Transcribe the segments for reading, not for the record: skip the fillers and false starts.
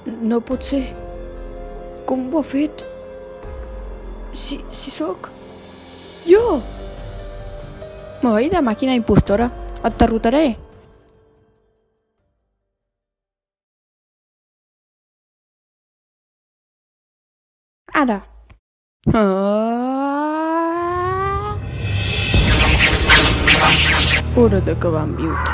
No pot ser. Com ho ha fet? Si sóc... Jo! Oi, de màquina impostora. Et derrotaré. Ara. Hora d'acabar amb viure.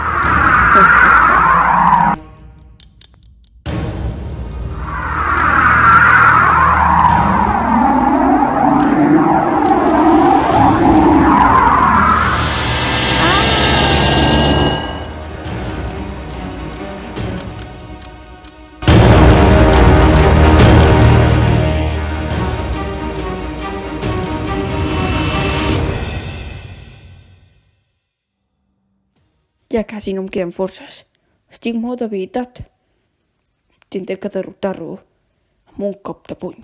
Ja quasi no em queden forces. Estic molt debilitat. Tindré que derrotar-lo amb un cop de puny.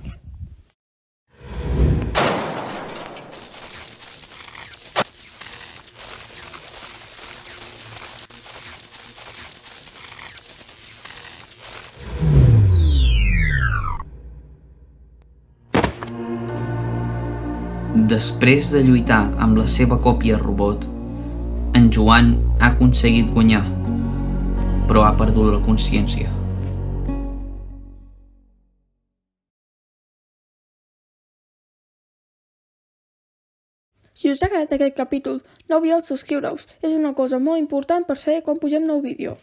Després de lluitar amb la seva còpia robot, en Joan ha aconseguit guanyar, però ha perdut la consciència. Si us ha agradat aquest capítol, no oblideu subscriure-us. És una cosa molt important per saber quan pugem nou vídeo.